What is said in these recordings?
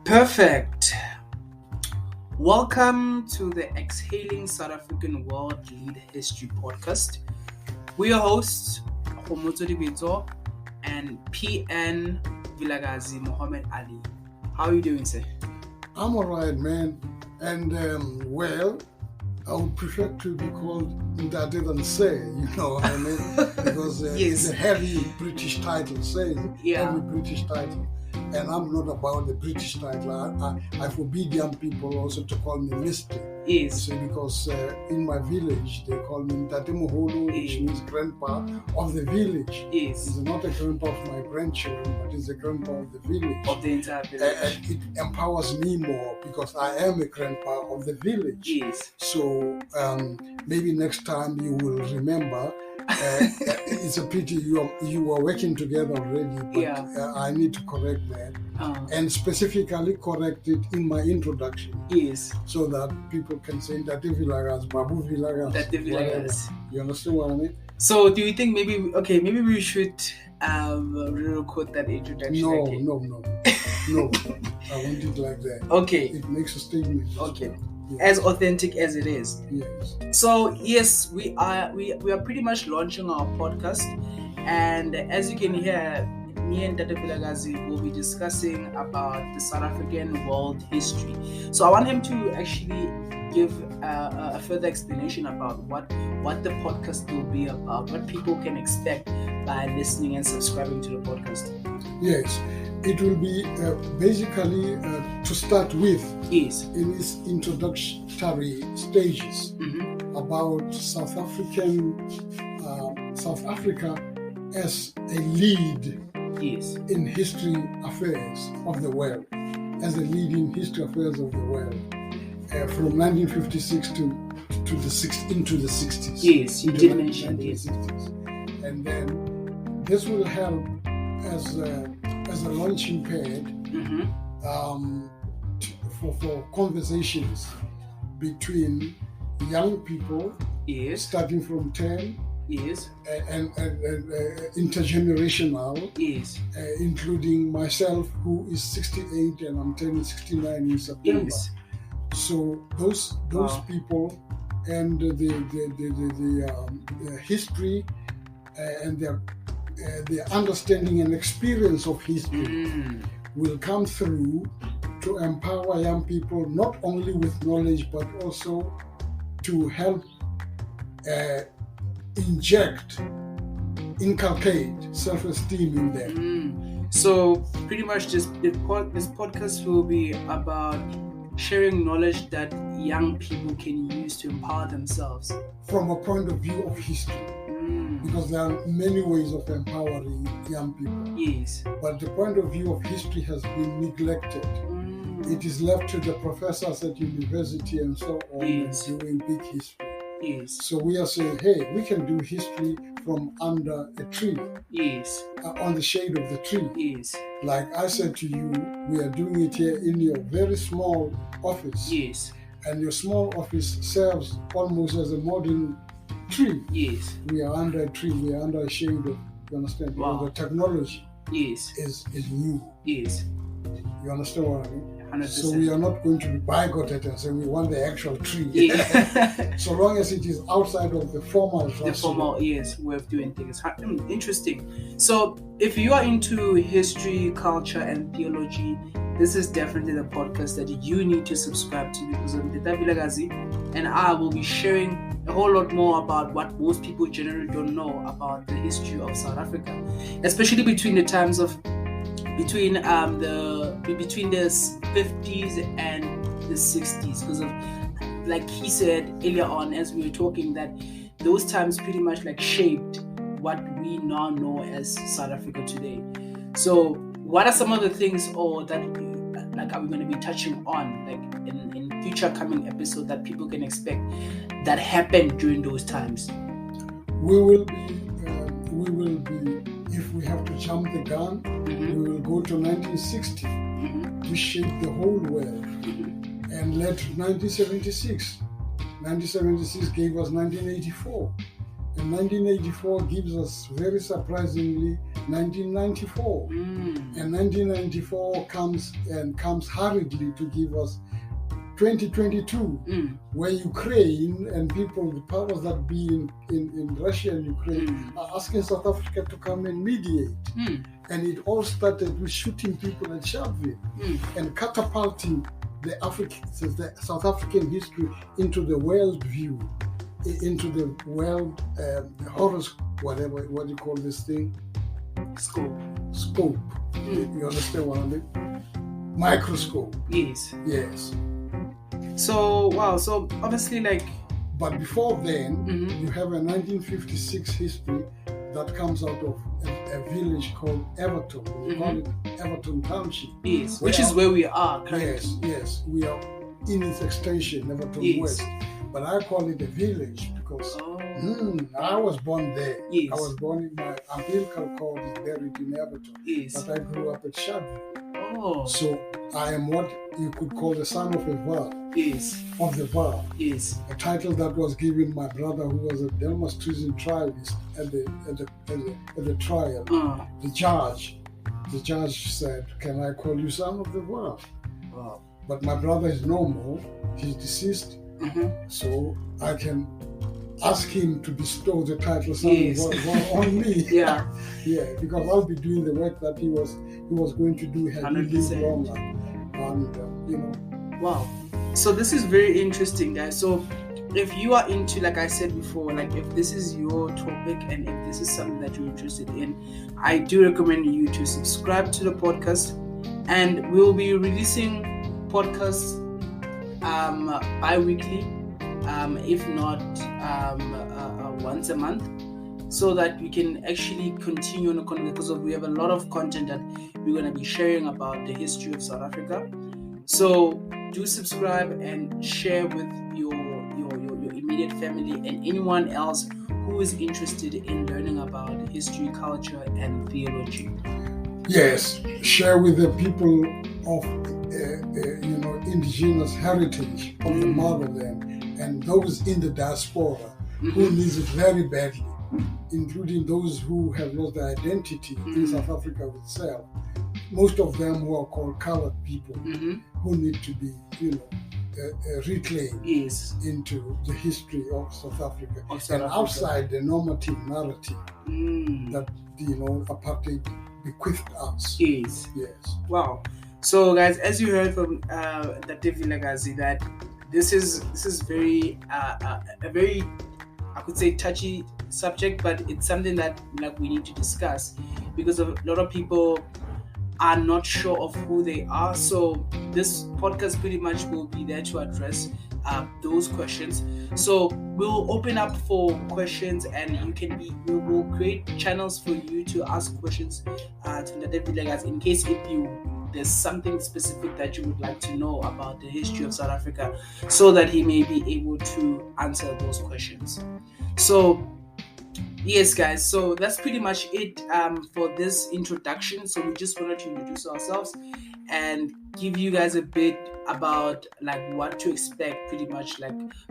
Perfect. Welcome to the Exhaling South African World Lead History Podcast. We are hosts, Homoto Dibito and PN Vilagazi Muhammad Ali. How are you doing, sir? I'm all right, man. And, I would prefer to be called Ndade than Say, you know what I mean? Because Yes. it's a heavy British title, Say, heavy British title. And I'm not about the British title. I forbid young people also to call me Mr. Yes. So because in my village, they call me Ndade Moholo, which means grandpa of the village. Yes. It's not a grandpa of my grandchildren, but it's a grandpa of the village. Of the entire village. And it empowers me more because I am a grandpa of the village. Yes. So maybe next time you will remember. It's a pity you are working together already, but I need to correct that and specifically correct it in my introduction. Yes. So that people can say Ndade Vilagazi, Babu Vilagazi. Ndade Vilagazi. You understand what I mean? So do you think maybe we should re-record that introduction? No, again? No. I want it like that. Okay. It makes a statement. Okay. Yes. As authentic as it is. Yes. So yes, we are pretty much launching our podcast, and as you can hear, me and Ndade Vilagazi will be discussing about the South African world history. So I want him to actually give a further explanation about what the podcast will be about, what people can expect by listening and subscribing to the podcast. Yes. It will be basically to start with in its introductory stages about South Africa as a lead in history affairs of the world, as a lead in history affairs of the world from 1956 into the 60s. Yes, you did mention this. And then this will help as a launching pad for conversations between young people, starting from 10, and intergenerational, including myself, who is 68 and I'm turning 69 in September. So those people and the history and the understanding and experience of history will come through to empower young people not only with knowledge but also to help inculcate self-esteem in them. So pretty much this podcast will be about sharing knowledge that young people can use to empower themselves from a point of view of history. Because there are many ways of empowering young people. Yes. But the point of view of history has been neglected. It is left to the professors at university and so on doing big history. Yes. So we are saying, hey, we can do history from under a tree. Yes. On the shade of the tree. Yes. Like I said to you, we are doing it here in your very small office. Yes. And your small office serves almost as a modern tree. Yes. We are under a tree, we are under a shade of, you understand? Wow. The technology is new. Yes. You understand what I mean? 100%. So we are not going to be bigoted and say we want the actual tree. Yeah. So long as it is outside of the formal way of doing things. Interesting. So if you are into history, culture and theology, this is definitely the podcast that you need to subscribe to, because Ndade Vilagazi and I will be sharing a whole lot more about what most people generally don't know about the history of South Africa, especially between the 50s and the 60s, because of, like he said earlier on as we were talking, that those times pretty much like shaped what we now know as South Africa today. So what are some of the things that are we going to be touching on in future coming episodes that people can expect that happened during those times? We will be if we have to jump the gun, we will go to 1960, which shaped the whole world, and led to 1976. 1976 gave us 1984, And 1984 gives us, very surprisingly, 1994. And 1994 comes hurriedly to give us 2022, where Ukraine and people, the powers that be in Russia and Ukraine, are asking South Africa to come and mediate. And it all started with shooting people at Sharpeville and catapulting the South African history into the world view, into the world horoscope, what do you call this thing? Scope. You understand what I mean? Microscope. Yes. So obviously, like. But before then, you have a 1956 history that comes out of a village called Everton. We call it Everton Township. Yes, which is where we are currently. Yes, we are in its extension, Everton West. But I call it a village because I was born there. Yes. I was born in my umbilical cord is buried in Everton. Yes. But I grew up at Sharpeville. Oh. So I am what you could call the son of a Var. Yes. Of the Var. Yes. A title that was given my brother, who was a Delmas treason trialist at the trial. The judge said, "Can I call you son of the Var?" Wow. But my brother is no more. He's deceased. So I can ask him to bestow the title son of the Var on me. Yeah, because I'll be doing the work that he was going to do had he lived longer. And Wow. So this is very interesting, guys. So if you are into, like I said before, like if this is your topic and if this is something that you're interested in, I do recommend you to subscribe to the podcast, and we'll be releasing podcasts bi-weekly, if not once a month, so that we can actually continue on the content, because we have a lot of content that we're going to be sharing about the history of South Africa. So do subscribe and share with your immediate family and anyone else who is interested in learning about history, culture, and theology. Yes, share with the people of indigenous heritage of the motherland and those in the diaspora who needs it very badly, including those who have lost their identity in South Africa itself. Most of them who are called colored people, who need to be, reclaimed into the history of South Africa and outside the normative narrative that apartheid bequeathed us. Yes. Wow. So, guys, as you heard from Dr. Vilakazi, that this is very a very, I could say, touchy subject, but it's something that we need to discuss, because a lot of people are not sure of who they are. So this podcast pretty much will be there to address those questions. So we'll open up for questions, and we will create channels for you to ask questions to Dr. Vilakazi in case there's something specific that you would like to know about the history of South Africa, so that he may be able to answer those questions. So yes, guys, so that's pretty much it for this introduction. So we just wanted to introduce ourselves and give you guys a bit about what to expect pretty much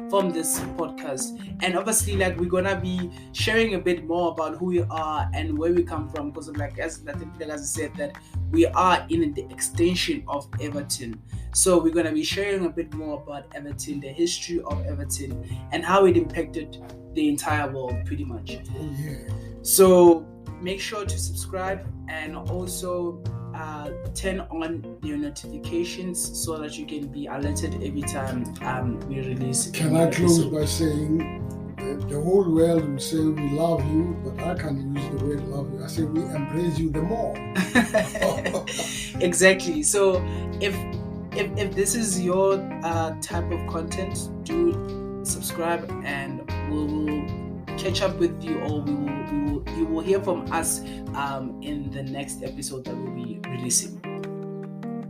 from this podcast. And obviously we're gonna be sharing a bit more about who we are and where we come from, because as I said, that we are in the extension of Everton. So we're gonna be sharing a bit more about Everton, the history of Everton, and how it impacted the entire world pretty much. So make sure to subscribe and also turn on your notifications so that you can be alerted every time we release. Can I close by saying the whole world will say we love you, but I can't use the word love you. I say we embrace you the more. Exactly. So if this is your type of content, do subscribe, and we will catch up with you, or you will hear from us in the next episode that we'll be releasing.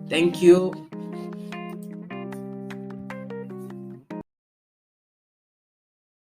Thank you.